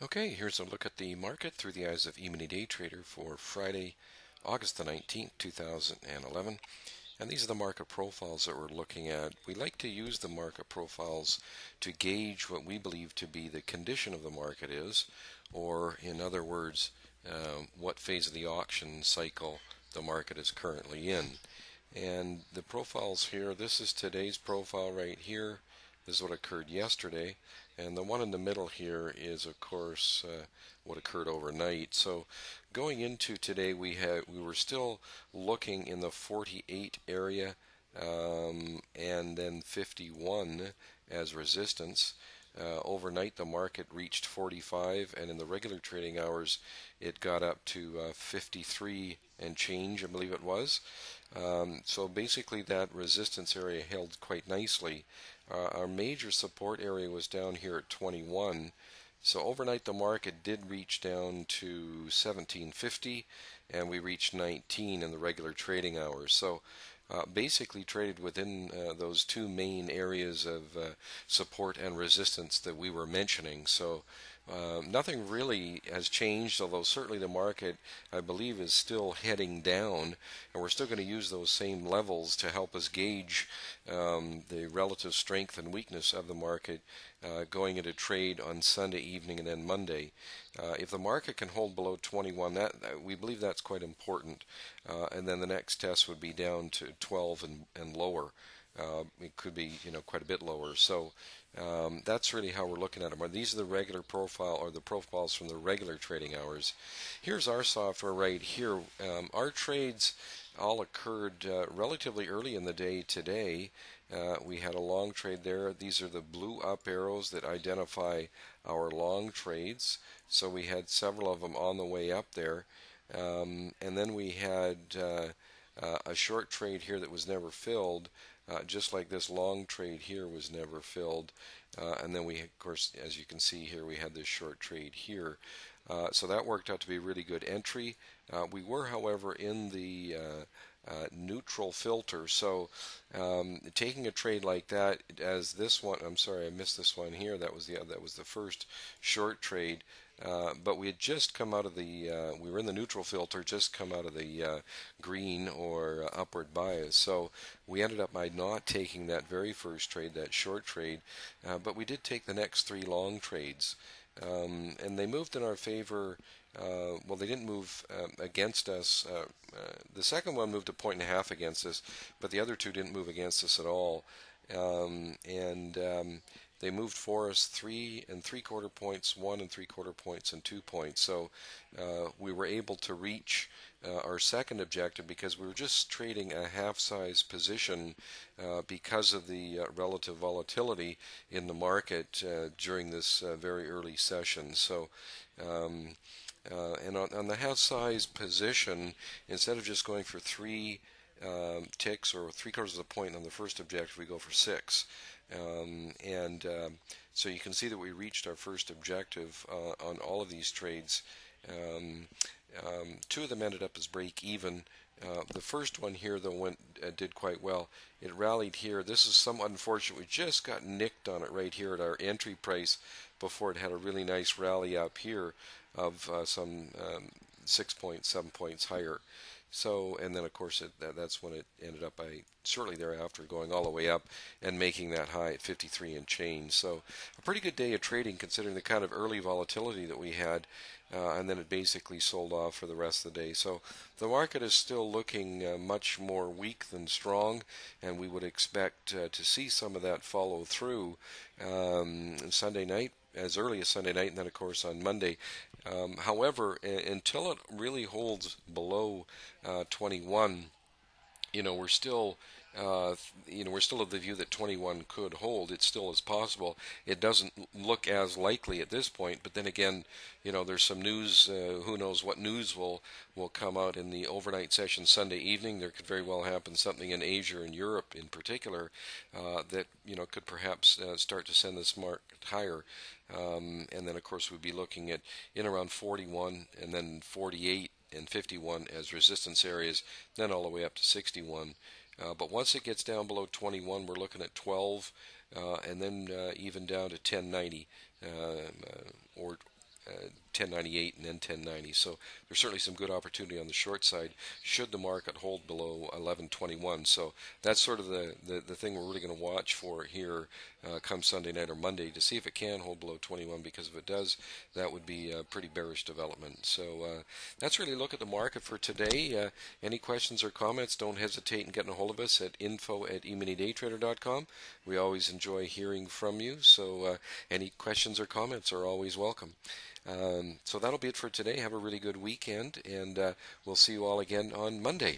Okay, here's a look at the market through the eyes of emini day trader for Friday, August the 19th, 2011. And these are the market profiles that we're looking at. We like to use the market profiles to gauge what we believe to be the condition of the market is, or in other words, what phase of the auction cycle the market is currently in. And the profiles here, this is today's profile right here. This is what occurred yesterday. And the one in the middle here is, of course, what occurred overnight. So going into today, we were still looking in the 48 area, and then 51 as resistance. Overnight, the market reached 45, and in the regular trading hours, it got up to 53 and change, I believe it was. So basically, that resistance area held quite nicely. Our major support area was down here at 21. So overnight, the market did reach down to 1750, and we reached 19 in the regular trading hours. So basically traded within those two main areas of support and resistance that we were mentioning. So nothing really has changed, although certainly the market, I believe, is still heading down, and we're still going to use those same levels to help us gauge the relative strength and weakness of the market going into trade on Sunday evening and then Monday. If the market can hold below 21, we believe that's quite important. And then the next test would be down to 12 and lower. It could be, quite a bit lower. So that's really how we're looking at them. These are the regular profile or the profiles from the regular trading hours. Here's our software right here. Our trades all occurred relatively early in the day today. We had a long trade there. These are the blue up arrows that identify our long trades. So we had several of them on the way up there. And then we had a short trade here that was never filled, just like this long trade here was never filled. And then we, of course, as you can see here, we had this short trade here. So that worked out to be a really good entry. We were, however, in the neutral filter. So taking a trade like that, as this one, I'm sorry, I missed this one here. That was the first short trade. But we had just come out of we were in the neutral filter, just come out of the green or upward bias. So we ended up by not taking that very first trade, that short trade, but we did take the next three long trades. And they moved in our favor. Well, they didn't move against us. The second one moved a point and a half against us, but the other two didn't move against us at all. And they moved for us 3 3/4 points, 1 3/4 points, and 2 points. So we were able to reach our second objective because we were just trading a half-size position because of the relative volatility in the market during this very early session. So and on the half-size position, instead of just going for three ticks or 3/4 of a point on the first objective, we go for six. And so you can see that we reached our first objective on all of these trades. Two of them ended up as break even. The first one here, though, did quite well. It rallied here. This is somewhat unfortunate. We just got nicked on it right here at our entry price before it had a really nice rally up here of some 6 points, 7 points higher. So, and then of course that's when it ended up by shortly thereafter going all the way up and making that high at 53 and change. So, a pretty good day of trading considering the kind of early volatility that we had, and then it basically sold off for the rest of the day. So, the market is still looking much more weak than strong, and we would expect to see some of that follow through Sunday night, as early as Sunday night, and then of course on Monday. However, until it really holds below 21, we're still, we're still of the view that 21 could hold. It still is possible. It doesn't look as likely at this point, but then again, there's some news. Who knows what news will come out in the overnight session Sunday evening? There could very well happen something in Asia and Europe in particular that could perhaps start to send this market higher. And then of course we'd be looking at in around 41 and then 48 and 51 as resistance areas, then all the way up to 61. But once it gets down below 21, we're looking at 12, and then even down to 1090, or 1098 and then 1090. So there's certainly some good opportunity on the short side should the market hold below 1121. So that's sort of the thing we're really going to watch for here come Sunday night or Monday to see if it can hold below 21, because if it does, that would be a pretty bearish development. So that's really a look at the market for today. Any questions or comments, don't hesitate in getting a hold of us at info@eminidaytrader.com. We always enjoy hearing from you, so any questions or comments are always welcome. So that'll be it for today. Have a really good weekend, and we'll see you all again on Monday.